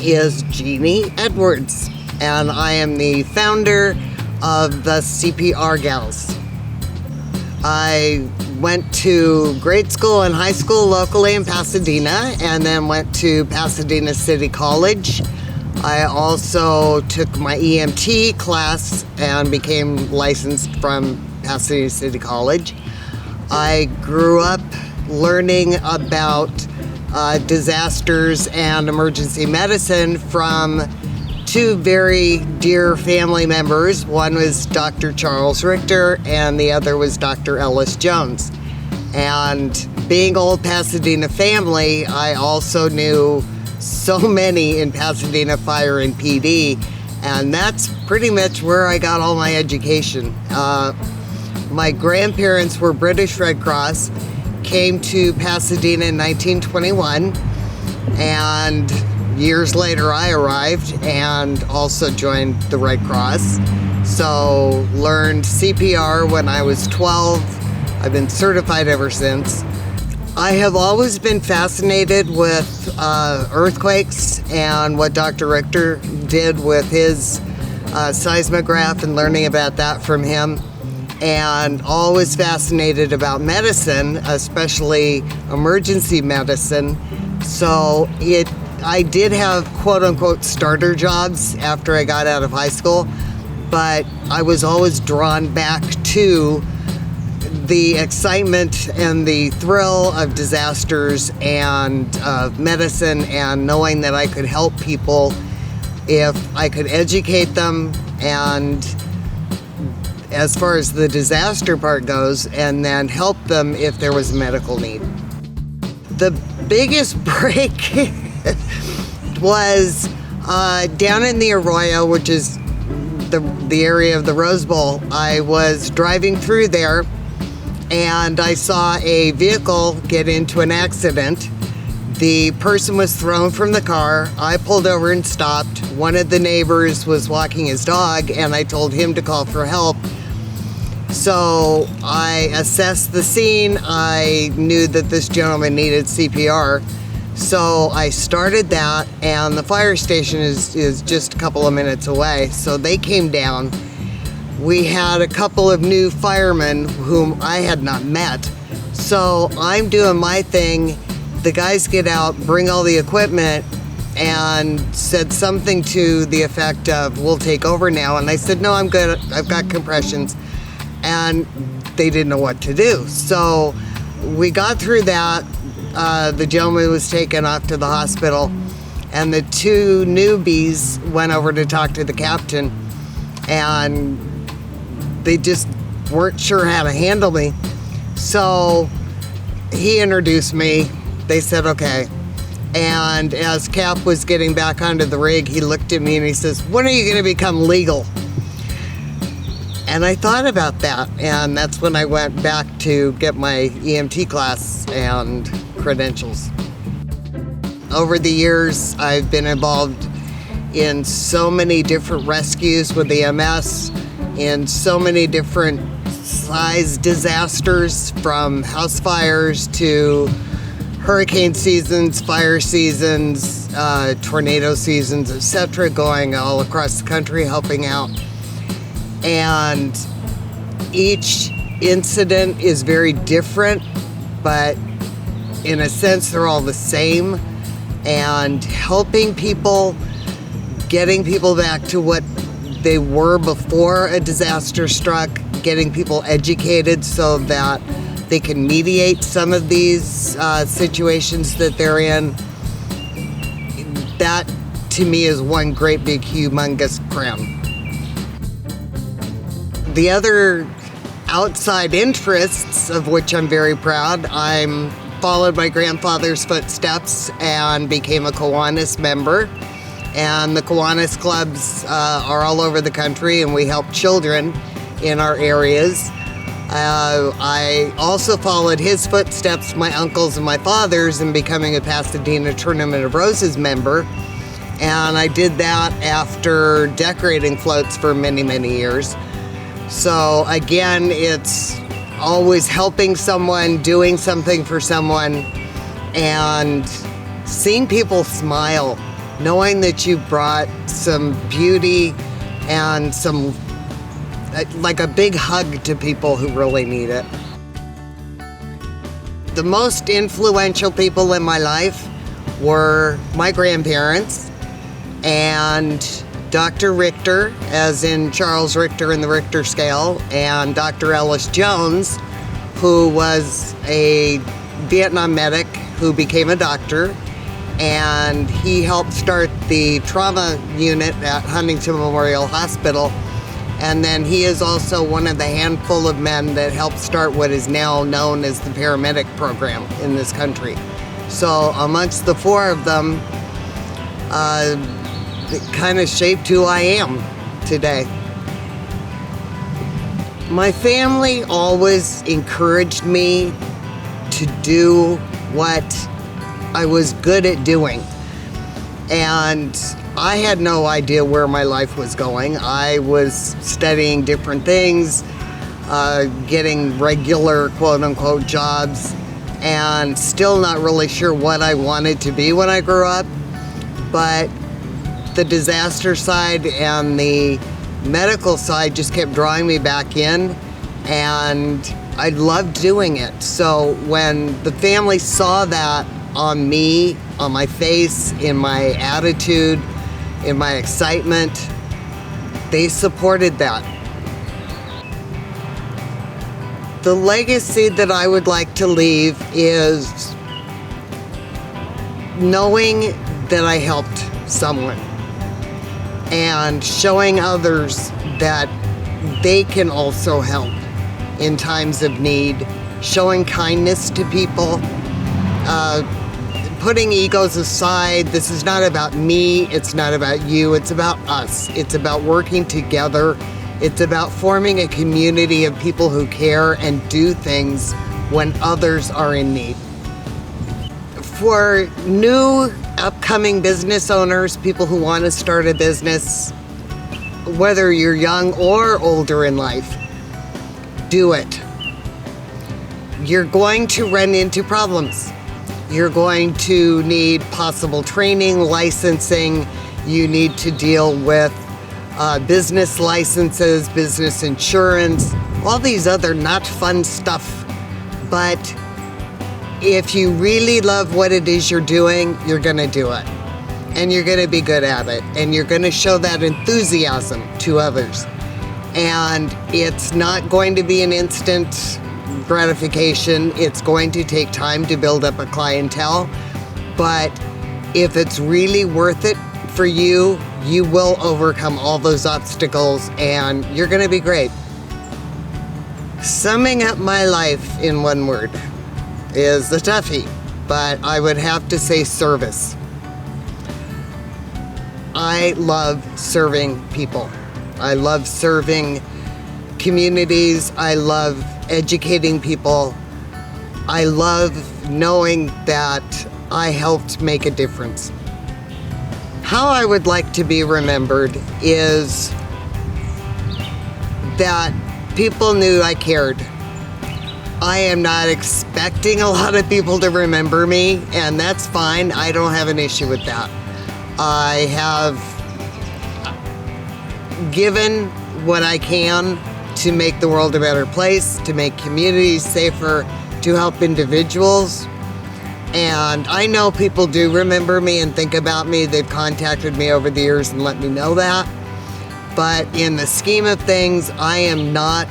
is Jeanie Edwards, and I am the founder of the CPR GALS. I went to grade school and high school locally in Pasadena, and then went to Pasadena City College. I also took my EMT class and became licensed from Pasadena City College. I grew up learning about disasters and emergency medicine from two very dear family members. One was Dr. Charles Richter and the other was Dr. Ellis Jones. And being old Pasadena family, I also knew so many in Pasadena Fire and PD, and that's pretty much where I got all my education. My grandparents were British Red Cross, came to Pasadena in 1921, and years later I arrived and also joined the Red Cross. So learned CPR when I was 12. I've been certified ever since. I have always been fascinated with earthquakes and what Dr. Richter did with his seismograph and learning about that from him. And always fascinated about medicine, especially emergency medicine. So I did have quote-unquote starter jobs after I got out of high school, but I was always drawn back to the excitement and the thrill of disasters and medicine, and knowing that I could help people if I could educate them, and as far as the disaster part goes, and then help them if there was a medical need. The biggest break was down in the Arroyo, which is the area of the Rose Bowl. I was driving through there and I saw a vehicle get into an accident. The person was thrown from the car. I pulled over and stopped. One of the neighbors was walking his dog, and I told him to call for help. So I assessed the scene. I knew that this gentleman needed CPR. So I started that, and the fire station is just a couple of minutes away. So they came down. We had a couple of new firemen whom I had not met. So I'm doing my thing. The guys get out, bring all the equipment, and said something to the effect of, "We'll take over now." And I said, "No, I'm good. I've got compressions." And they didn't know what to do. So we got through that. The gentleman was taken off to the hospital, and the two newbies went over to talk to the captain, and they just weren't sure how to handle me. So he introduced me. They said, "Okay." And as Cap was getting back onto the rig, he looked at me and he says, "When are you going to become legal?" And I thought about that, and that's when I went back to get my EMT class and credentials. Over the years, I've been involved in so many different rescues with EMS, in so many different size disasters, from house fires to hurricane seasons, fire seasons, tornado seasons, etc., going all across the country helping out. And each incident is very different, but in a sense they're all the same. And helping people, getting people back to what they were before a disaster struck, getting people educated so that they can mediate some of these situations that they're in. That, to me, is one great big humongous crown. The other outside interests, of which I'm very proud, I'm followed my grandfather's footsteps and became a Kiwanis member. And the Kiwanis clubs are all over the country, and we help children in our areas. I also followed his footsteps, my uncles and my father's, in becoming a Pasadena Tournament of Roses member. And I did that after decorating floats for many, many years. So again, it's always helping someone, doing something for someone, and seeing people smile knowing that you brought some beauty and some, like a big hug to people who really need it. The most influential people in my life were my grandparents and Dr. Richter, as in Charles Richter in the Richter scale, and Dr. Ellis Jones, who was a Vietnam medic who became a doctor, and he helped start the trauma unit at Huntington Memorial Hospital. And then he is also one of the handful of men that helped start what is now known as the paramedic program in this country. So amongst the four of them, it kind of shaped who I am today. My family always encouraged me to do what I was good at doing. And I had no idea where my life was going. I was studying different things, getting regular quote-unquote jobs, and still not really sure what I wanted to be when I grew up. But the disaster side and the medical side just kept drawing me back in, and I loved doing it. So when the family saw that on me, on my face, in my attitude, in my excitement, they supported that. The legacy that I would like to leave is knowing that I helped someone and showing others that they can also help in times of need, showing kindness to people, putting egos aside. This is not about me, it's not about you, it's about us. It's about working together. It's about forming a community of people who care and do things when others are in need. For new upcoming business owners, people who want to start a business, whether you're young or older in life, do it. You're going to run into problems. You're going to need possible training, licensing. You need to deal with business licenses, business insurance, all these other not fun stuff. But if you really love what it is you're doing, you're gonna do it. And you're gonna be good at it. And you're gonna show that enthusiasm to others. And it's not going to be an instant gratification. It's going to take time to build up a clientele. But if it's really worth it for you, you will overcome all those obstacles and you're gonna be great. Summing up my life in one word is a toughie, but I would have to say service. I love serving people. I love serving communities. I love educating people. I love knowing that I helped make a difference. How I would like to be remembered is that people knew I cared. I am not expecting a lot of people to remember me, and that's fine. I don't have an issue with that. I have given what I can to make the world a better place, to make communities safer, to help individuals. And I know people do remember me and think about me. They've contacted me over the years and let me know that. But in the scheme of things, I am not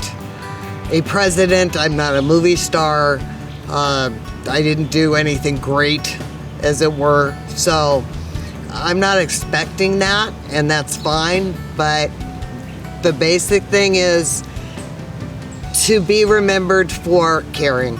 a president. I'm not a movie star. I didn't do anything great, as it were. So I'm not expecting that, and that's fine. But the basic thing is to be remembered for caring.